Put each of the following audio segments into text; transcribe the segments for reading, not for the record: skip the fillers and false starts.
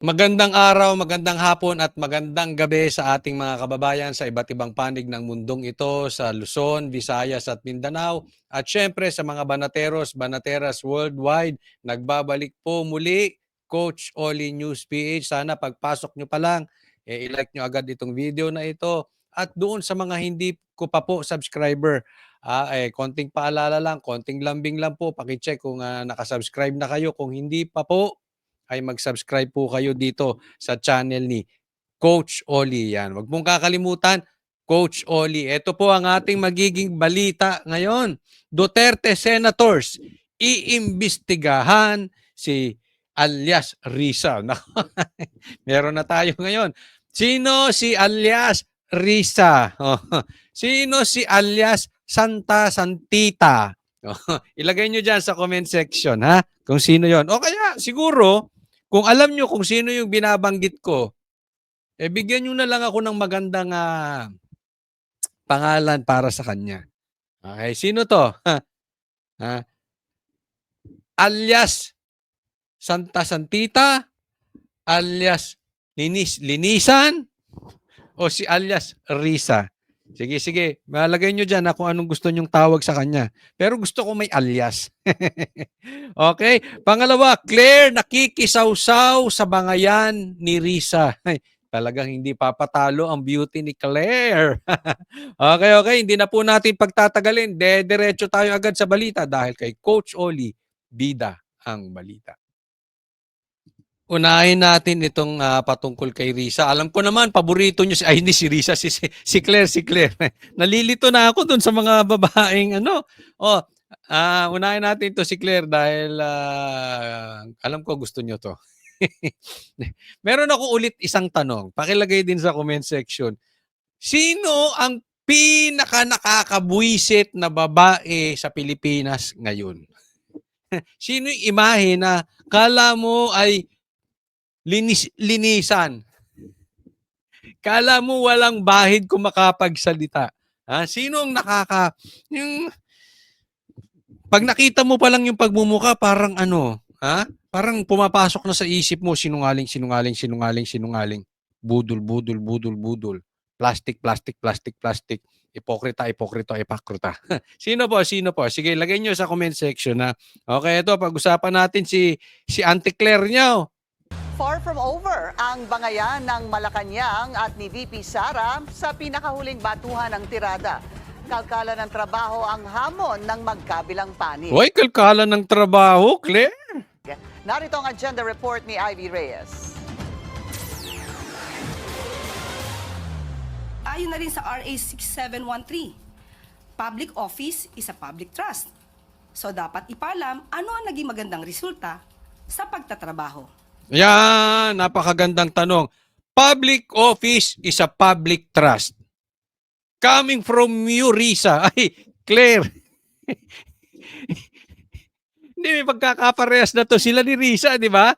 Magandang araw, magandang hapon at magandang gabi sa ating mga kababayan sa iba't ibang panig ng mundong ito sa Luzon, Visayas at Mindanao at syempre sa mga banateros, banateras worldwide. Nagbabalik po muli Coach Oli News PH. Sana pagpasok nyo pa lang, i-like nyo agad itong video na ito. At doon sa mga hindi ko pa po subscriber, konting paalala lang, konting lambing lang po, pakicheck kung nakasubscribe na kayo. Kung hindi pa po, ay mag-subscribe po kayo dito sa channel ni Coach Oli. Yan. Huwag mong kakalimutan, Coach Oli. Ito po ang ating magiging balita ngayon. Duterte Senators, iimbestigahan si alias Risa. Meron na tayo ngayon. Sino si alias Risa? Sino si alias Santa Santita? Ilagay nyo dyan sa comment section, ha? Kung sino yon. O kaya, siguro, kung alam nyo kung sino yung binabanggit ko, bigyan nyo na lang ako ng magandang pangalan para sa kanya. Okay, sino to? Alias Santa Santita, alias Linisan, o si alias Risa? Sige, sige. Malagay nyo dyan kung anong gusto nyong tawag sa kanya. Pero gusto ko may alias. Okay. Pangalawa, Claire nakikisawsaw sa bangayan ni Risa. Ay, talagang hindi papatalo ang beauty ni Claire. Okay, okay. Hindi na po natin pagtatagalin. Diretso tayo agad sa balita dahil kay Coach Oli, bida ang balita. Unahin natin itong patungkol kay Risa. Alam ko naman, paborito nyo hindi si Risa, si Claire, si Claire. Nalilito na ako dun sa mga babaeng unahin natin to si Claire dahil alam ko gusto nyo to. Meron ako ulit isang tanong. Pakilagay din sa comment section. Sino ang pinaka nakakabwisit na babae sa Pilipinas ngayon? Sino yung imahe na kala mo ay linisan? Kala mo walang bahid kung makapagsalita? Sino ang yung pag nakita mo pa lang yung pagmumuka, parang parang pumapasok na sa isip mo, sinungaling, sinungaling, sinungaling, sinungaling. Budol, budol, budol, budol. Plastic, plastic, plastic, plastic. Ipokrita, ipokrita, ipakrita. Sino po? Sino po? Sige, lagay nyo sa comment section na. Okay, ito, pag-usapan natin si Auntie Claire nyo. Far from over ang bangayan ng Malacanang at ni VP Sara sa pinakahuling batuhan ng tirada. Kalkala ng trabaho ang hamon ng magkabilang panig. Hoy, kalkala ng trabaho, Claire. Narito ang agenda report ni Ivy Reyes. Ayon na rin sa RA 6713, public office is a public trust. So dapat ipaalam ano ang naging magandang resulta sa pagtatrabaho. Yan, napakagandang tanong. Public office is a public trust. Coming from you, Risa. Ay, Claire. Hindi, may pagkakaparehas na to sila ni Risa, di ba?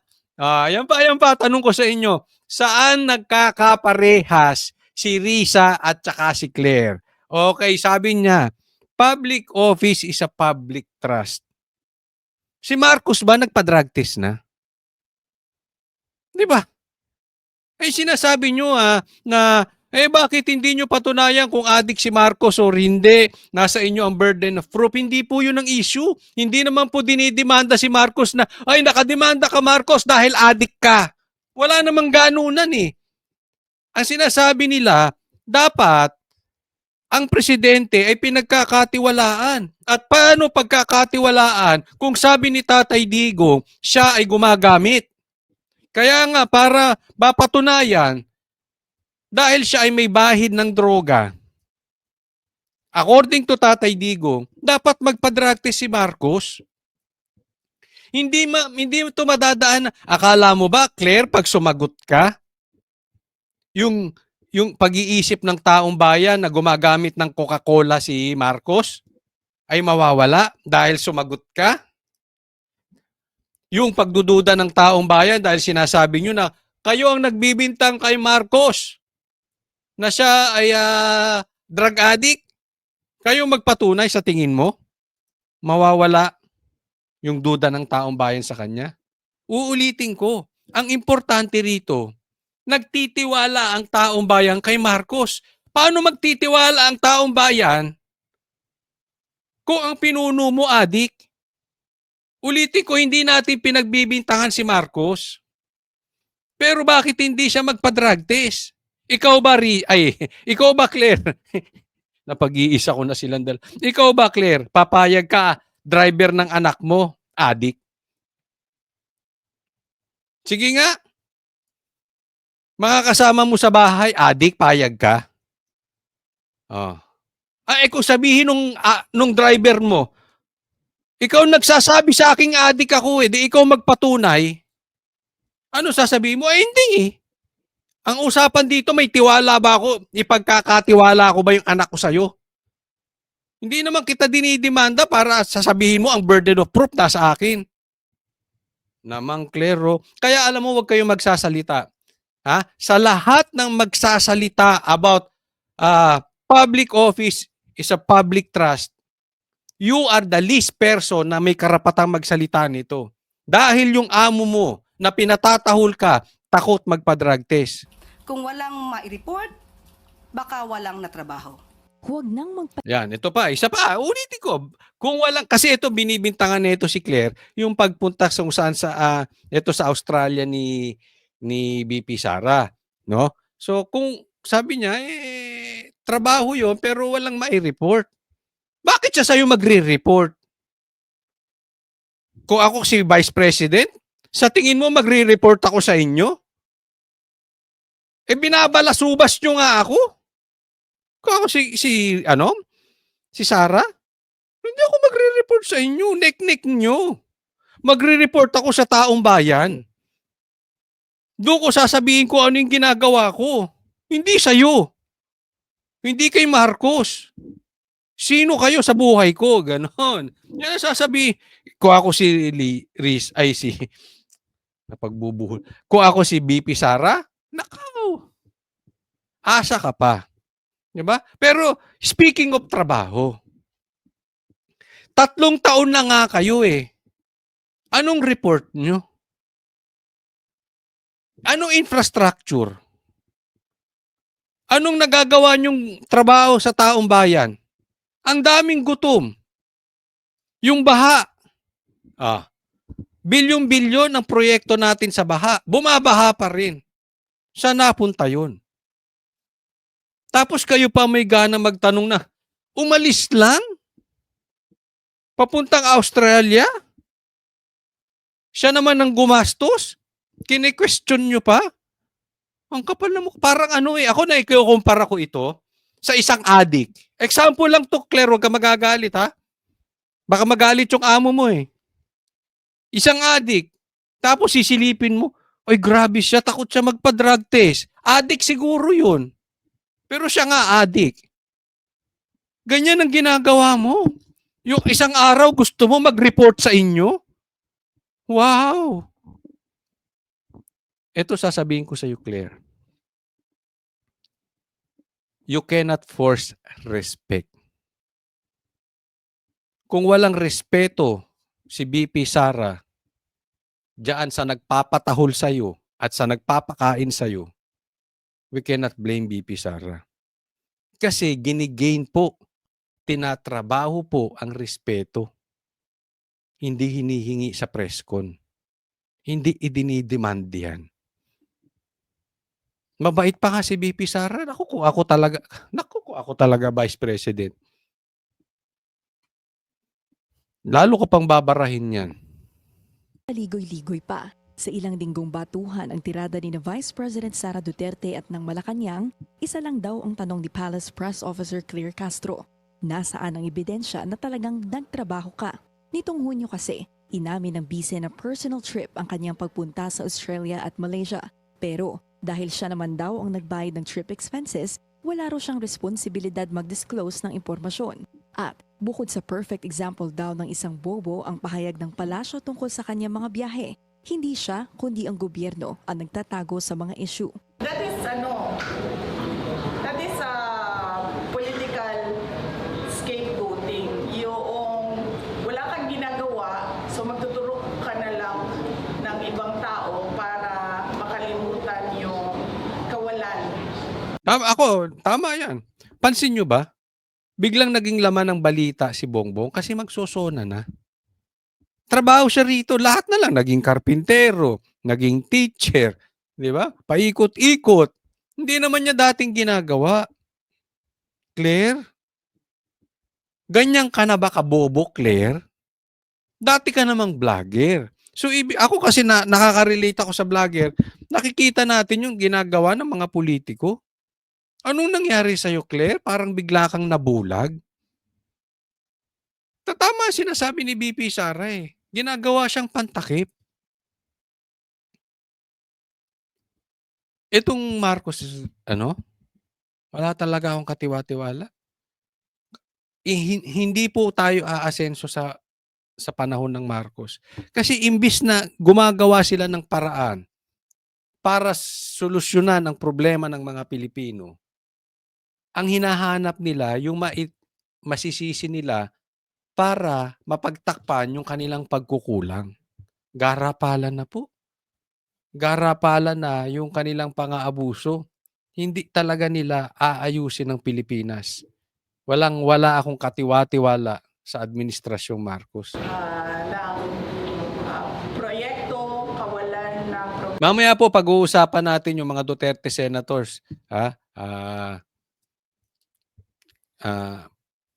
Yan pa, tanong ko sa inyo. Saan nagkakaparehas si Risa at saka si Claire? Okay, sabi niya, public office is a public trust. Si Marcos ba nagpa-drug test na? Di ba? Sinasabi nyo na bakit hindi nyo patunayan kung adik si Marcos o hindi? Nasa inyo ang burden of proof. Hindi po yun ang issue. Hindi naman po dinidemanda si Marcos na, nakademanda ka Marcos dahil adik ka. Wala namang ganunan eh. Ang sinasabi nila, dapat ang presidente ay pinagkakatiwalaan. At paano pagkakatiwalaan kung sabi ni Tatay Digong, siya ay gumagamit? Kaya nga, para mapatunayan, dahil siya ay may bahid ng droga, according to Tatay Digong, dapat magpa-drug test si Marcos. Hindi ito madadaan. Akala mo ba, Claire, pag sumagot ka, yung pag-iisip ng taong bayan na gumagamit ng Coca-Cola si Marcos ay mawawala dahil sumagot ka? Yung pagdududa ng taong bayan dahil sinasabi nyo na kayo ang nagbibintang kay Marcos na siya ay drug addict. Kayo magpatunay sa tingin mo? Mawawala yung duda ng taong bayan sa kanya? Uulitin ko. Ang importante rito, nagtitiwala ang taong bayan kay Marcos. Paano magtitiwala ang taong bayan kung ang pinuno mo adik? Ulitin ko, hindi natin pinagbibintangan si Marcos. Pero bakit hindi siya magpa-drug test? Ikaw ba, ikaw ba, Claire? Napag-iisa ko na silang dalawa. Ikaw ba, Claire? Papayag ka, driver ng anak mo, adik? Sige nga. Mga kasama mo sa bahay, adik, payag ka? Oh. Kung sabihin nung driver mo, ikaw nagsasabi sa aking adik ako di ikaw magpatunay, ano sasabihin mo? Hindi eh. Ang usapan dito, may tiwala ba ako? Ipagkakatiwala ko ba yung anak ko sa'yo? Hindi naman kita dinidemanda para sasabihin mo ang burden of proof nasa akin. Namang klero. Kaya alam mo, huwag kayong magsasalita. Ha? Sa lahat ng magsasalita about public office is a public trust, you are the least person na may karapatang magsalita nito. Dahil yung amo mo na pinatatahol ka, takot magpa-drug test. Kung walang ma-report, baka walang natrabaho. Huwag nang Yan, ito pa, isa pa, ulitin ko. Kung walang, kasi ito binibintangan nito si Claire, yung pagpunta sa saan sa ito sa Australia ni BP Sara, no? So kung sabi niya trabaho 'yon pero walang mai-report. Bakit siya sa'yo magre-report? Kung ako si Vice President, sa tingin mo magre-report ako sa inyo? Binabalasubas nyo nga ako. Kung ako si Sara, hindi ako magre-report sa inyo. Nek-nek nyo. Magre-report ako sa taong bayan. Doon ko sasabihin ko ano yung ginagawa ko. Hindi sa'yo. Hindi kay Marcos. Sino kayo sa buhay ko? Ganon. Yan ang sasabihin. Kung ako si napagbubuhol. Kung ako si BP Sara, nakaw. Asa ka pa. Diba? Pero speaking of trabaho, 3 taon na nga kayo eh. Anong report nyo? Anong infrastructure? Anong nagagawa nyong trabaho sa taong bayan? Ang daming gutom. Yung baha. Bilyon-bilyon ang proyekto natin sa baha. Bumabaha pa rin. Saan napunta yun? Tapos kayo pa may gana magtanong na, umalis lang? Papuntang Australia? Siya naman ang gumastos? Kine-question nyo pa? Ang kapal na mo. Parang ako na ikukumpara ko ito sa isang adik. Example lang to, Claire, huwag ka magagalit ha. Baka magalit yung amo mo eh. Isang adik. Tapos sisilipin mo, ay grabe siya, takot siya magpa-drug test. Adik siguro yun. Pero siya nga adik. Ganyan ang ginagawa mo. Yung isang araw gusto mo mag-report sa inyo? Wow! Ito sasabihin ko sa iyo, Claire. You cannot force respect. Kung walang respeto si BP Sara diyan sa nagpapatahol sa iyo at sa nagpapakain sa iyo, we cannot blame BP Sara. Kasi ginigain po, tinatrabaho po ang respeto. Hindi hinihingi sa presscon. Hindi idinidemand yan. Mabait pa nga si BP Sara. Naku, kung ako talaga Vice President. Lalo ko pang babarahin yan. Ligoy-ligoy pa. Sa ilang linggong batuhan ang tirada ni Vice President Sara Duterte at ng Malacanang, isa lang daw ang tanong ni Palace Press Officer Claire Castro. Nasaan ang ebidensya na talagang nagtrabaho ka? Nitong Hunyo kasi, inamin ng bise na personal trip ang kanyang pagpunta sa Australia at Malaysia. Pero dahil siya naman daw ang nagbayad ng trip expenses, wala raw siyang responsibilidad mag-disclose ng impormasyon. At bukod sa perfect example daw ng isang bobo ang pahayag ng palasyo tungkol sa kanyang mga biyahe, hindi siya kundi ang gobyerno ang nagtatago sa mga issue. That is political scapegoating. Yung wala kang ginagawa, so magtuturo ka na lang ng ibang tao para Tama yan. Pansin nyo ba? Biglang naging laman ng balita si Bongbong kasi magsosona na. Trabaho siya rito, lahat na lang. Naging karpintero, naging teacher, di ba? Paikot-ikot. Hindi naman niya dating ginagawa. Claire? Ganyan ka na ba kabobo, Claire? Dati ka namang vlogger. So, ako kasi nakaka-relate ako sa vlogger, nakikita natin yung ginagawa ng mga politiko. Anong nangyari sa'yo, Claire? Parang bigla kang nabulag. Tama sinasabi ni BP Sara eh. Ginagawa siyang pantakip. Itong Marcos, wala talaga akong katiwa-tiwala. Hindi po tayo aasenso sa panahon ng Marcos. Kasi imbis na gumagawa sila ng paraan para solusyonan ang problema ng mga Pilipino, ang hinahanap nila, yung masisisi nila para mapagtakpan yung kanilang pagkukulang. Garapalan na po. Garapalan na yung kanilang pang-aabuso. Hindi talaga nila aayusin ng Pilipinas. Wala akong katiwa-tiwala sa Administrasyong Marcos. Proyekto, kawalan ng Mamaya po pag-uusapan natin yung mga Duterte senators.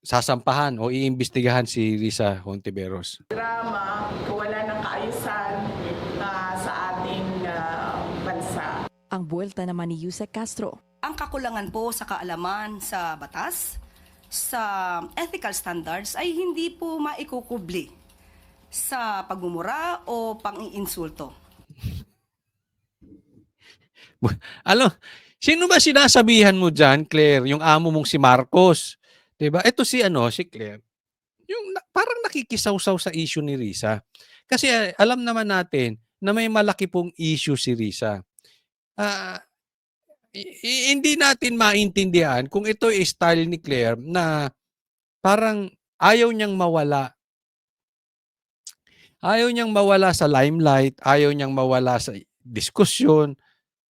Sasampahan o iimbestigahan si Risa Hontiveros. programa, kawalan ng kaayusan sa ating bansa. Ang buwelta naman ni Yusek Castro. Ang kakulangan po sa kaalaman sa batas, sa ethical standards ay hindi po maikukubli sa pagmumura o pang-iinsulto. Sino ba sinasabihan mo dyan, Claire? Yung amo mong si Marcos. Diba? Ito si Claire. Yung parang nakikisawsaw sa issue ni Risa. Kasi alam naman natin na may malaki pong issue si Risa. Hindi natin maintindihan kung ito ay style ni Claire na parang ayaw niyang mawala. Ayaw niyang mawala sa limelight, ayaw niyang mawala sa diskusyon,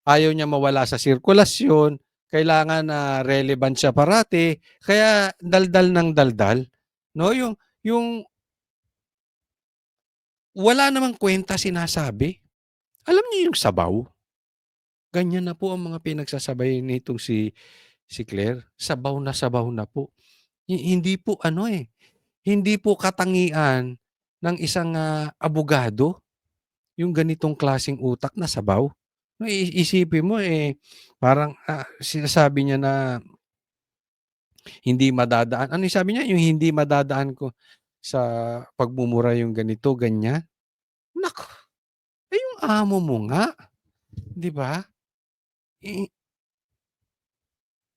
ayaw niyang mawala sa sirkulasyon, kailangan na relevant siya parati, kaya daldal ng daldal. No, yung wala namang kwenta sinasabi. Alam niyo yung sabaw? Ganyan na po ang mga pinagsasabay nitong si Claire. Sabaw na po. Hindi po hindi po katangian ng isang abogado yung ganitong klaseng utak na sabaw. No, isipin mo parang sinasabi niya na hindi madadaan. Ano yung sabi niya? Yung hindi madadaan ko sa pagmumura yung ganito, ganyan. Nako, yung amo mo nga. Di ba?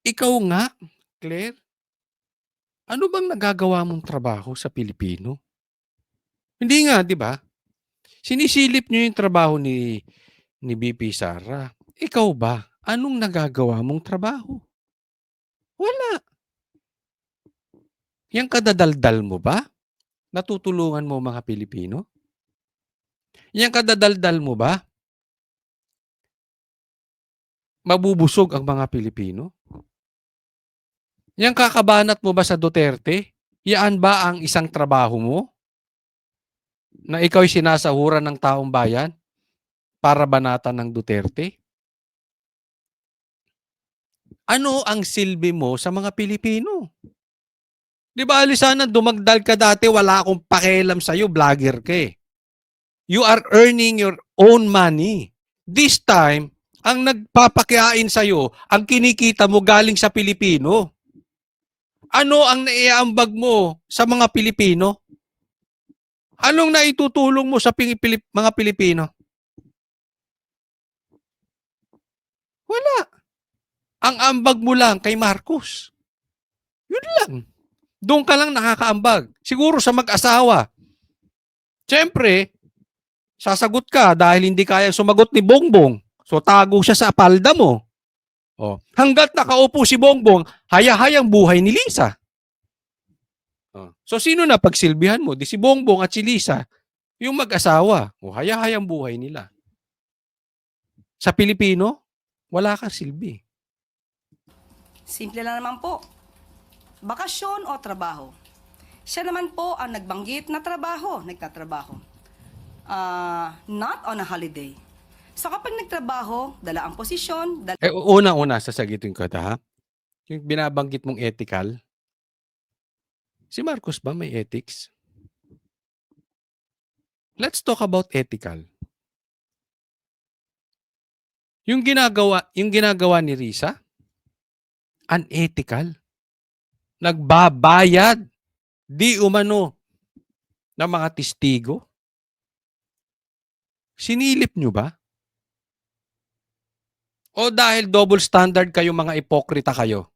Ikaw nga, Claire, ano bang nagagawa mong trabaho sa Pilipino? Hindi nga, di ba? Sinisilip niyo yung trabaho ni BP Sara. Ikaw ba? Anong nagagawa mong trabaho? Wala. Yang kadadaldal mo ba? Natutulungan mo mga Pilipino? Yang kadadaldal mo ba? Mabubusog ang mga Pilipino? Yang kakabanat mo ba sa Duterte? Yan ba ang isang trabaho mo? Na ikaw'y sinasahuran ng taong bayan para banatan ng Duterte? Ano ang silbi mo sa mga Pilipino? Di ba, Alisana, dumagdal ka dati, wala akong pakialam sa'yo, vlogger ka eh. You are earning your own money. This time, ang nagpapakiain sa'yo, ang kinikita mo galing sa Pilipino. Ano ang naiambag mo sa mga Pilipino? Anong naitutulong mo sa mga Pilipino? Wala. Ang ambag mo lang kay Marcos. Yun lang. Doon ka lang nakakaambag. Siguro sa mag-asawa. Siyempre, sasagot ka dahil hindi kaya sumagot ni Bongbong. So tago siya sa palda mo. Hanggat nakaupo si Bongbong, haya-hayang buhay ni Lisa. So sino na pagsilbihan mo? Di si Bongbong at si Lisa, yung mag-asawa. Haya-hayang buhay nila. Sa Pilipino, wala kang silbi. Simple lang naman po. Bakasyon o trabaho? Siya naman po ang nagbanggit na trabaho, nagtatrabaho. Not on a holiday. So kapag nagtrabaho, dala ang posisyon, dala Una-una, sasagitin ko ito, ha? Yung binabanggit mong ethical, si Marcos ba may ethics? Let's talk about ethical. Yung ginagawa ni Risa, unethical. Nagbabayad, di umano, ng mga testigo. Sinilip nyo ba? O dahil double standard kayo, mga ipokrita kayo?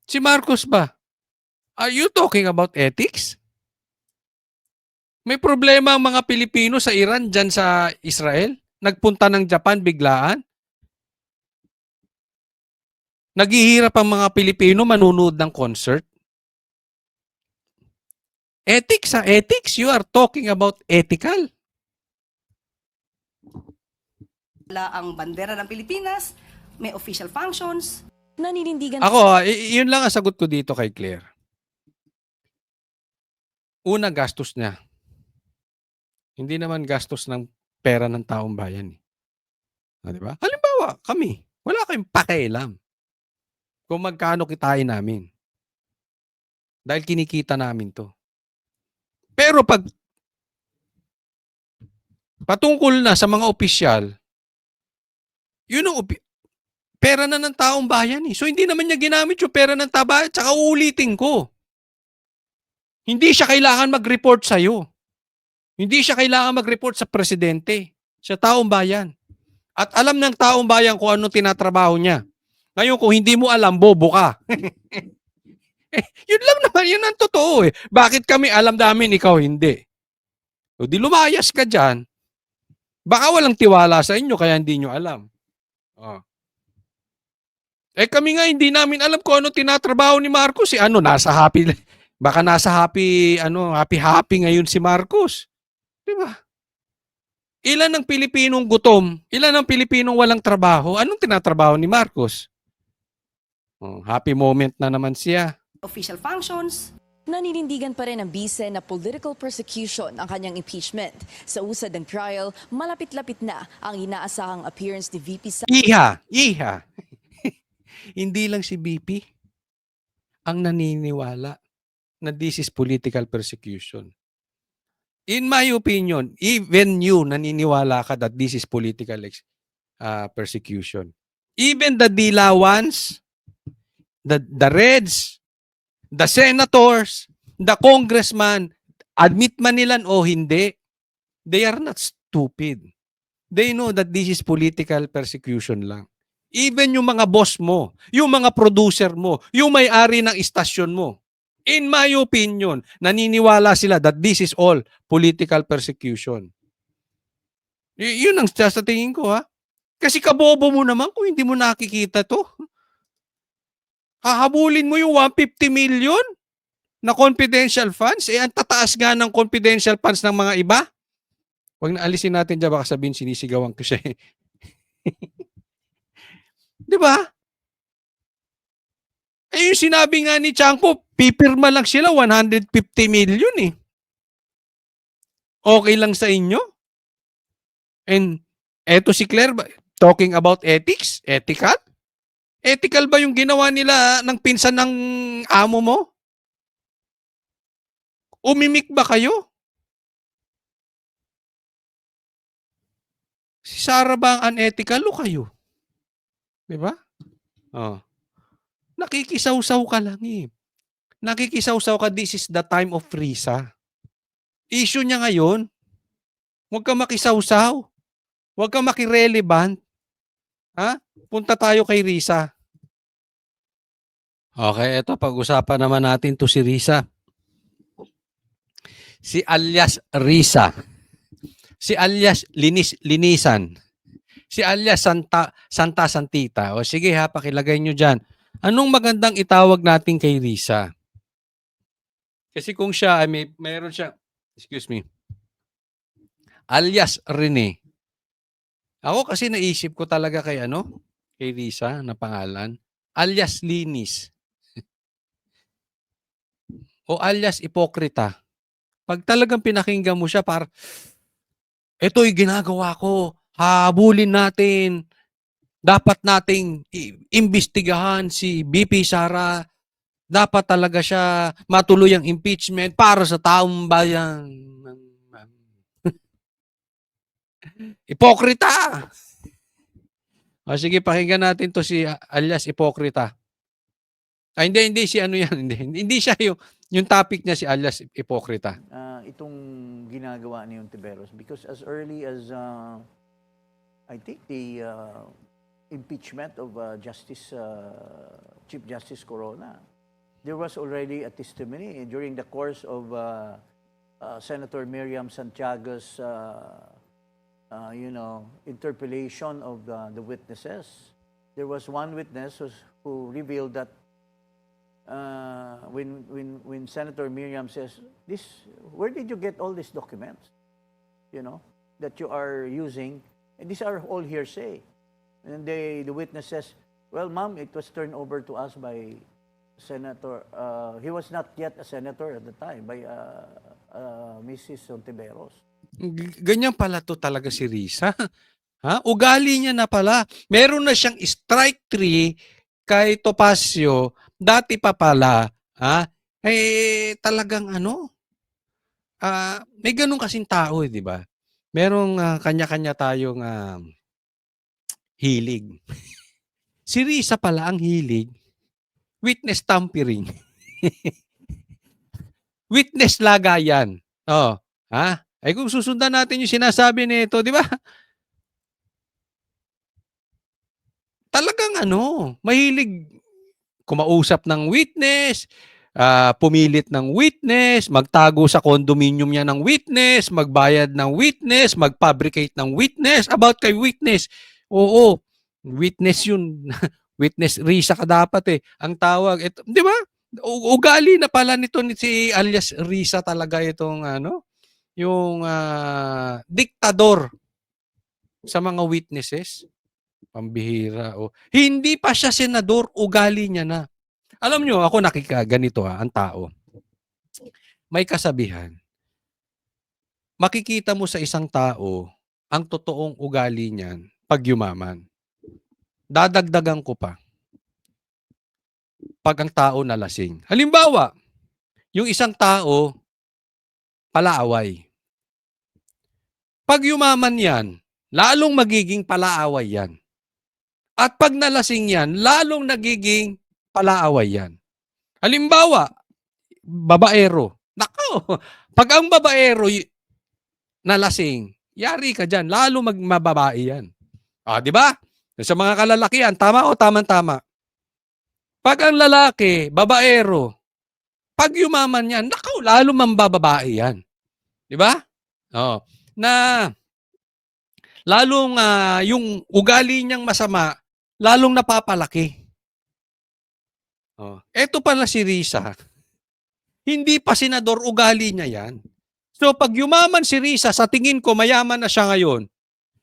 Si Marcos ba? Are you talking about ethics? May problema ang mga Pilipino sa Iran, dyan sa Israel? Nagpunta ng Japan biglaan? Naghihirap ang mga Pilipino manunood ng concert? Ethics sa ethics, you are talking about ethical. ang bandera ng Pilipinas, may official functions. Naninindigan Ako, yun lang ang sagot ko dito kay Claire. Una, gastos niya. Hindi naman gastos ng pera ng taong bayan. Di ba? Halimbawa, kami, wala kayong pakialam kung magkano kitain namin. Dahil kinikita namin to. Pero pag patungkol na sa mga opisyal, yun ang pera na ng taong bayan eh. So hindi naman niya ginamit yung pera ng tabayan. Tsaka uulitin ko. Hindi siya kailangan mag-report sa'yo. Hindi siya kailangan mag-report sa presidente, sa taong bayan. At alam ng taong bayan kung anong tinatrabaho niya. Ngayon, kung hindi mo alam, bobo ka. Yun lang naman, yun ang totoo eh. Bakit kami alam namin, ikaw hindi? O di lumayas ka dyan. Baka walang tiwala sa inyo, kaya hindi nyo alam. Oh. Kami nga hindi namin alam kung ano tinatrabaho ni Marcos. Nasa happy, baka nasa happy ngayon si Marcos. Diba? Ilan ang Pilipinong gutom? Ilan ang Pilipinong walang trabaho? Anong tinatrabaho ni Marcos? Happy moment na naman siya. Official functions. Naninindigan pa rin ang bise na political persecution ang kanyang impeachment. Sa usad ng trial, malapit-lapit na ang inaasahang appearance ni VP Sara. Iha. Hindi lang si BP ang naniniwala na this is political persecution. In my opinion, even you naniniwala ka that this is political persecution. Even the Dilawans, the Reds, the senators, the congressman, admit man nila o hindi, they are not stupid. They know that this is political persecution lang. Even yung mga boss mo, yung mga producer mo, yung may-ari ng istasyon mo, in my opinion, naniniwala sila that this is all political persecution. Yun ang sa tingin ko, ha? Kasi kabobo mo naman kung hindi mo nakikita to. Hahabulin mo yung 150 million na confidential funds. Ang tataas nga ng confidential funds ng mga iba. Huwag na alisin natin dyan, baka sabihin sinisigawan ko siya. Di ba? Yung sinabi nga ni Chanko, pipirma lang sila 150 million eh. Okay lang sa inyo? And eto si Claire, talking about ethics, ethical? Ethical ba yung ginawa nila ng pinsan ng amo mo? Umimik ba kayo? Si Sara ba ang unethical o kayo? Diba? Nakikisaw-saw ka lang eh. Nakikisaw-saw ka, this is the time of Risa. Issue niya ngayon. Huwag ka makisaw-saw. Huwag ka makirelevant. Ha? Punta tayo kay Risa. Okay, ito pag-usapan naman natin to si Risa. Si alias Risa. Si alias Linisan. Si alias Santa Santita. O sige ha, pakilagay nyo dyan. Anong magandang itawag natin kay Risa? Kasi kung siya, mayroon siya, excuse me, alias Rene. Ako kasi naisip ko talaga kay kay Risa na pangalan, alias linis o alias ipokrita. Pag talagang pinakinggan mo siya ito'y ginagawa ko, habulin natin, dapat nating imbestigahan si BP Sara, dapat talaga siya matuloy ang impeachment para sa taong bayan. Ipokrita! O sige, pakinggan natin to si alias Ipokrita. Hindi si ano yan. Hindi siya yung topic niya si alias Ipokrita. Itong ginagawa ni Ontiveros because as early as I think the impeachment of Chief Justice Corona, there was already a testimony during the course of Senator Miriam Santiago's interpellation of the witnesses. There was one witness who revealed that when Senator Miriam says, where did you get all these documents, that you are using? And these are all hearsay. And the witness says, well, ma'am, it was turned over to us by Senator, he was not yet a senator at the time, by Mrs. Ontiveros. Ganyan pala to talaga si Risa. Ha? Ugali niya na pala. Meron na siyang strike 3 kay Topacio. Dati pa pala, talagang may ganun kasing tao, di ba? Merong kanya-kanya tayong hilig. Si Risa pala ang hilig, witness tampering. Witness lagayan. Oh, ay kung susundan natin yung sinasabi nito, di ba? Talagang mahilig kumausap ng witness, pumilit ng witness, magtago sa condominium niya ng witness, magbayad ng witness, mag-fabricate ng witness about kay witness. Oo, witness yun. Witness Risa ka dapat Ang tawag, ito, di ba? Ugali na pala nito si alias Risa talaga itong yung diktador sa mga witnesses. Pambihira. Hindi pa siya senador, ugali niya na. Alam nyo, ako ganito ang tao. May kasabihan. Makikita mo sa isang tao ang totoong ugali niyan pag yumaman. Dadagdagan ko pa. Pag ang tao nalasing. Halimbawa, yung isang tao palaaway. Pag yumaman yan, lalong magiging palaaway yan. At pag nalasing yan, lalong nagiging palaaway yan. Halimbawa, babaero. Nako, pag ang babaero nalasing, yari ka dyan, lalo magmababae yan. Di ba? Sa mga kalalakihan, tama o tama-tama? Pag ang lalaki, babaero, pag yumaman yan, nako, lalo mambababae yan. Di ba? Na lalong yung ugali niyang masama, lalong napapalaki. Eto pala si Risa. Hindi pa senador, ugali niya yan. So pag yumaman si Risa, sa tingin ko mayaman na siya ngayon.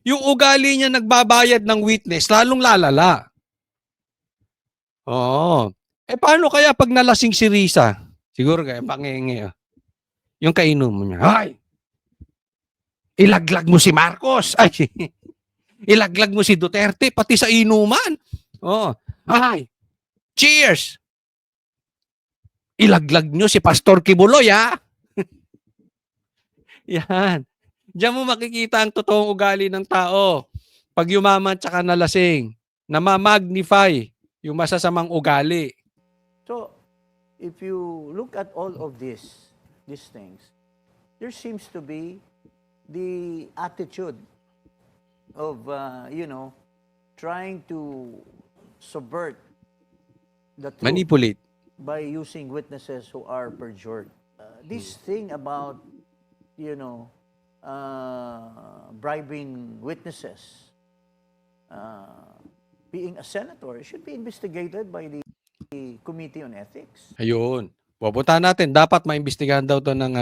Yung ugali niya nagbabayad ng witness, lalong lalala. Paano kaya pag nalasing si Risa? Siguro kaya pangingi. Yung kainom niya. Ay! Ilaglag mo si Marcos. Ay! Ilaglag mo si Duterte, pati sa inuman. Ay! Cheers! Ilaglag nyo si Pastor Kibuloy, Yan. Diyan mo makikita ang totoong ugali ng tao. Pag yumaman tsaka nalasing, namamagnify yung masasamang ugali. So, if you look at all of these things, there seems to be the attitude of, trying to subvert the truth Manipulate. by using witnesses who are perjured. This thing about, bribing witnesses, being a senator, should be investigated by the Committee on Ethics. Ayun. Pupuntahan natin. Dapat maimbestigahan daw to ng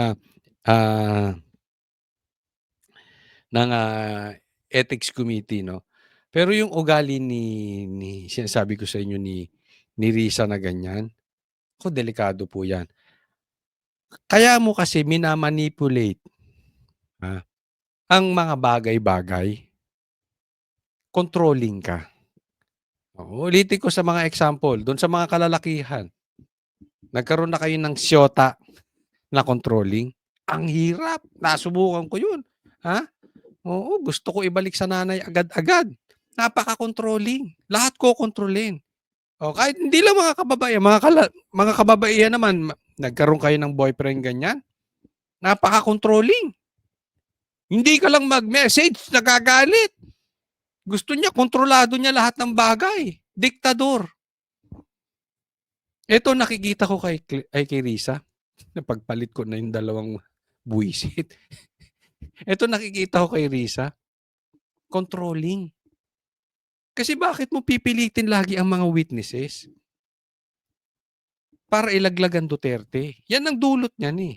Ethics Committee, no? Pero yung ugali ni sinasabi ko sa inyo ni Risa na ganyan, ako delikado po yan. Kaya mo kasi minamanipulate ang mga bagay-bagay, controlling ka. Ulitin ko sa mga example, doon sa mga kalalakihan, nagkaroon na kayo ng siyota na controlling. Ang hirap, nasubukan ko yun. Oo, gusto ko ibalik sa nanay agad-agad. Napaka-controlling. Lahat ko kontrolin. Kahit hindi lang mga kababaihan, mga kababaihan naman, nagkaroon kayo ng boyfriend ganyan. Napaka-controlling. Hindi ka lang mag-message, nagagalit. Gusto niya, kontrolado niya lahat ng bagay. Diktador. Ito nakikita ko kay Risa. Napagpalit ko na yung dalawang buwisit. Ito nakikita ko kay Risa. Controlling. Kasi bakit mo pipilitin lagi ang mga witnesses? Para ilaglag ang Duterte. Yan ang dulot niyan eh.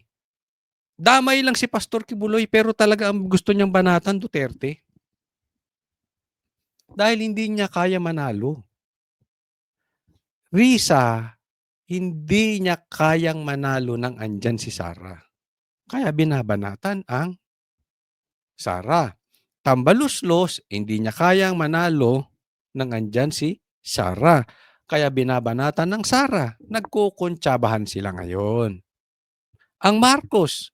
Damay lang si Pastor Kibuloy pero talaga ang gusto niyang banatan Duterte. Dahil hindi niya kaya manalo. Risa, hindi niya kayang manalo nang andyan si Sara. Kaya binabanatan ang Sara. Tambaluslos, hindi niya kayang manalo nang andyan si Sara. Kaya binabanatan ng Sara. Nagkukuntsabahan sila ngayon. Ang Marcos,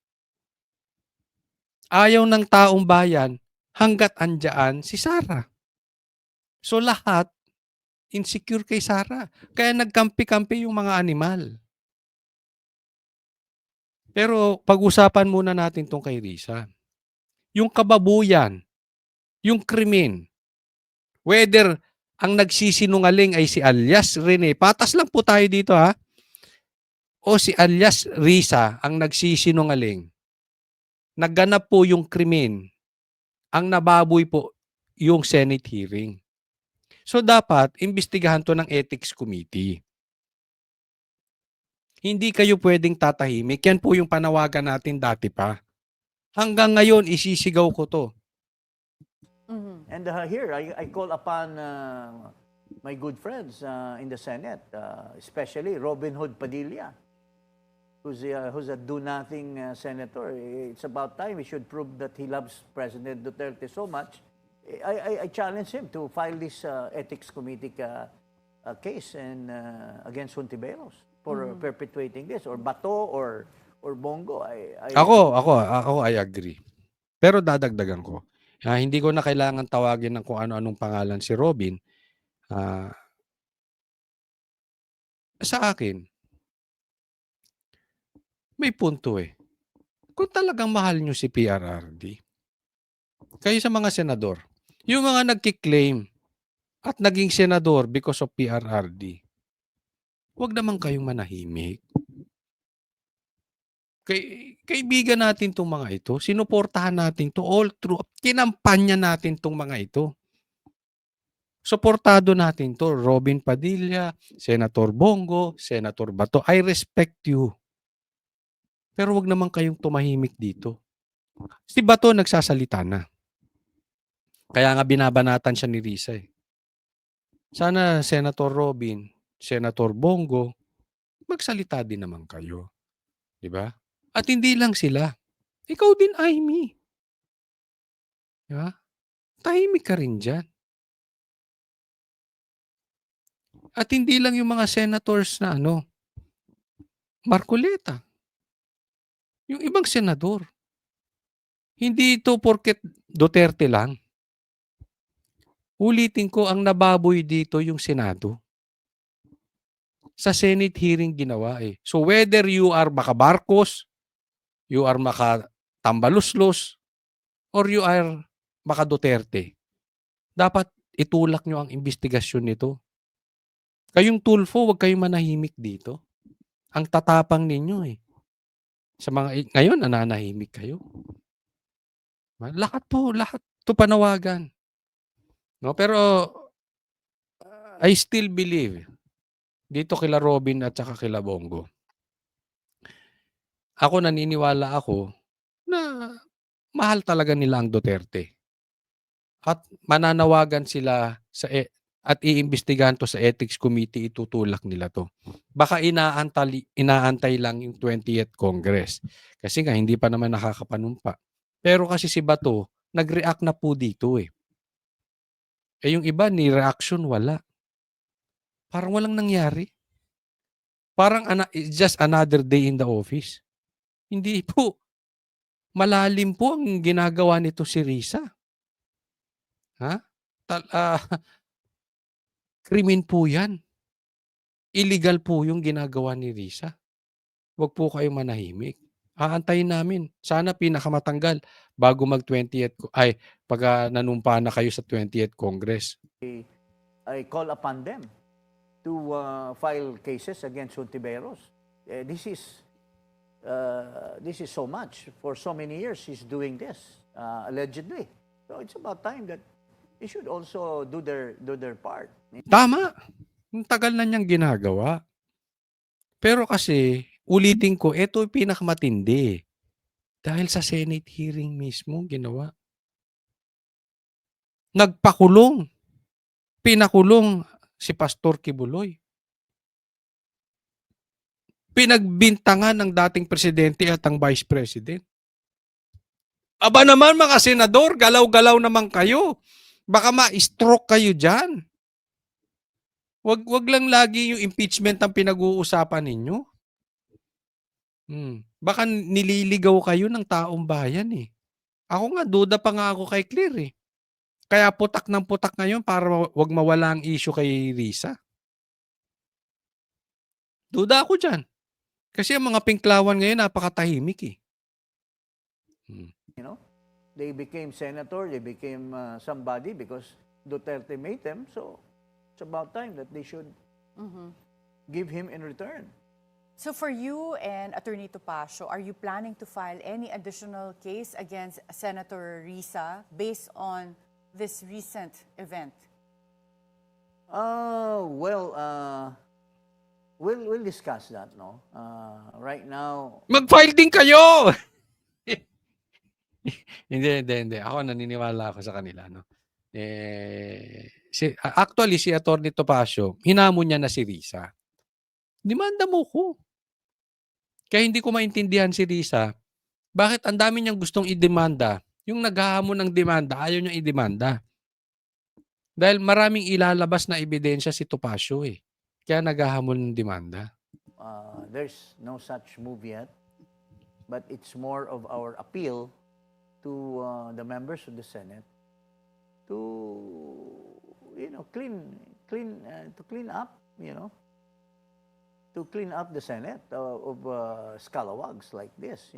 ayaw ng taong bayan hanggat andyan si Sara. So lahat, insecure kay Sara. Kaya nagkampi-kampi yung mga animal. Pero pag-usapan muna natin tong kay Risa. Yung kababuyan, yung krimen, whether ang nagsisinungaling ay si alias Rene, patas lang po tayo dito o si alias Risa ang nagsisinungaling. Nagganap po yung krimen, ang nababoy po yung Senate hearing. So dapat, imbestigahan to ng Ethics Committee. Hindi kayo pwedeng tatahimik. Yan po yung panawagan natin dati pa. Hanggang ngayon, isisigaw ko to. And here, I call upon my good friends in the Senate, especially Robin Hood Padilla, who's a do-nothing senator. It's about time he should prove that he loves President Duterte so much. I challenge him to file this Ethics Committee case against Hontiveros for perpetuating this, or Bato or Bongo. Ako, I agree. Pero dadagdagan ko. Hindi ko na kailangan tawagin ng kung ano-anong pangalan si Robin. Sa akin, may punto eh. Kung talagang mahal nyo si PRRD, kayo sa mga senador, yung mga nagkiklaim at naging senador because of PRRD, huwag naman kayong manahimik. Kaibigan natin itong mga ito, sinuportahan natin to all through, kinampanya natin itong mga ito. Suportado natin to, Robin Padilla, Senator Bongo, Senator Bato, I respect you. Pero wag naman kayong tumahimik dito. Si Bato nagsasalita na. Kaya nga binabanatan siya ni Risa eh. Sana Senator Robin, Senator Bongo, magsalita din naman kayo. Diba? At hindi lang sila. Ikaw din, Amy. Diba? Tahimik ka rin dyan. At hindi lang yung mga senators na Marcoleta. Yung ibang senador. Hindi ito porket Duterte lang. Ulitin ko, ang nababoy dito yung Senado. Sa Senate hearing ginawa eh. So whether you are maka-Marcos, you are maka-Tambaluslos, or you are maka-Duterte, dapat itulak nyo ang investigasyon nito. Kayong Tulfo, huwag kayong manahimik dito. Ang tatapang ninyo eh. Ngayon, nananahimik kayo. Lahat to panawagan. No, pero I still believe dito kila Robin at saka kila Bongo. Naniniwala ako na mahal talaga nila ang Duterte. at mananawagan sila at iimbestigahan to sa Ethics Committee, itutulak nila to. Baka inaantay lang yung 20th Congress. Kasi nga hindi pa naman nakakapanumpa. Pero kasi si Bato, nag-react na po dito eh. Eh yung iba ni reaction wala. Parang walang nangyari. Parang it's just another day in the office. Hindi po. Malalim po ang ginagawa nito si Risa. Ha? Krimen po yan. Illegal po yung ginagawa ni Risa. Huwag po kayong manahimik. Aantayin namin. Sana pinakamatanggal bago pag nanumpa na kayo sa 20th Congress. I call upon them to file cases against Hontiveros. This is so much. For so many years, he's doing this, allegedly. So it's about time that they should also do their part. Tama. Ang tagal na niyang ginagawa. Pero kasi, ulitin ko, ito yung pinakamatindi. Dahil sa Senate hearing mismo ginawa. Nagpakulong. Pinakulong si Pastor Kibuloy. Pinagbintangan ng dating presidente at ang vice president. Aba naman mga senador, galaw-galaw naman kayo. Baka ma-stroke kayo dyan. Wag lang lagi yung impeachment ang pinag-uusapan ninyo. Baka nililigaw kayo ng taong bayan eh. Ako nga, duda pa nga ako kay Claire eh. Kaya putak ng putak ngayon para wag mawala ang issue kay Risa. Duda ako dyan. Kasi ang mga pinklawan ngayon napakatahimik eh. You know, they became senator, they became somebody because Duterte made them. So it's about time that they should give him in return. So for you and Attorney Topacio, are you planning to file any additional case against Senator Risa based on this recent event? We'll discuss that, no? Right now, Mag-file din kayo! Hindi. Ako naniniwala ako sa kanila, no? Actually, si Atty. Topacio, hinamon niya na si Risa. Demanda mo ko. Kaya hindi ko maintindihan si Risa, bakit ang dami niyang gustong idemanda, yung naghahamon ng demanda, ayaw niyang idemanda. Dahil maraming ilalabas na ebidensya si Topacio eh. Kaya naghahamon ng demanda. there's no such move yet, but it's more of our appeal to the members of the Senate to, clean up, to clean up the Senate of scalawags like this,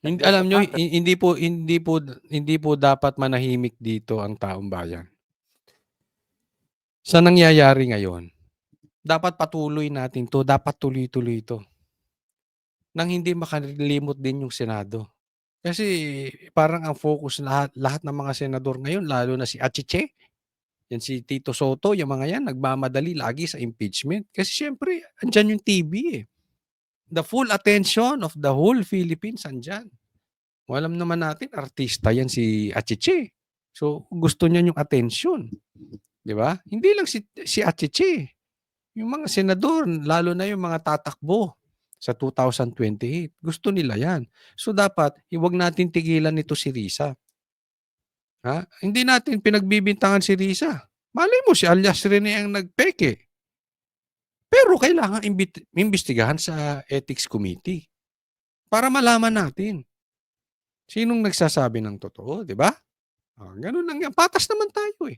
Hindi, alam nyo, hindi po dapat manahimik dito ang taong bayan. Sa nangyayari ngayon, dapat patuloy natin to, dapat tuloy-tuloy ito. Nang hindi makalilimot din yung Senado. Kasi parang ang focus lahat ng mga senador ngayon, lalo na si Achiche, yan si Tito Soto, yung mga yan, nagmamadali lagi sa impeachment. Kasi syempre, andyan yung TV eh. The full attention of the whole Philippines andyan. Alam naman natin, artista yan si Achiche. So, gusto niya yung attention. Di ba? Hindi lang si Achiche. Yung mga senador, lalo na yung mga tatakbo sa 2028. Gusto nila yan. So, dapat, huwag natin tigilan nito si Risa. Ha? Hindi natin pinagbibintangan si Risa. Malay mo, si Alias Rene ang nagpeke. Pero kailangan imbestigahan sa Ethics Committee para malaman natin sinong nagsasabi ng totoo, di ba? Ganun lang yan. Patas naman tayo eh.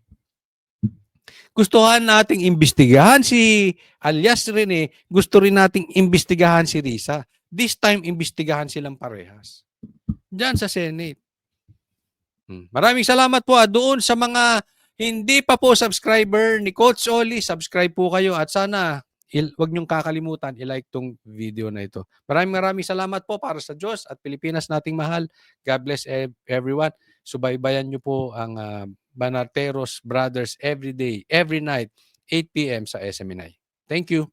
Gustuhan nating imbestigahan si Alias Rene, gusto rin nating imbestigahan si Risa. This time, imbestigahan silang parehas. Diyan sa Senate. Maraming salamat po doon sa mga hindi pa po subscriber ni Coach Oli. Subscribe po kayo at sana huwag niyong kakalimutan i-like tong video na ito. Maraming salamat po para sa Diyos at Pilipinas nating mahal. God bless everyone. Subaybayan niyo po ang Banarteros Brothers every day, every night, 8 p.m. sa SMNI. Thank you.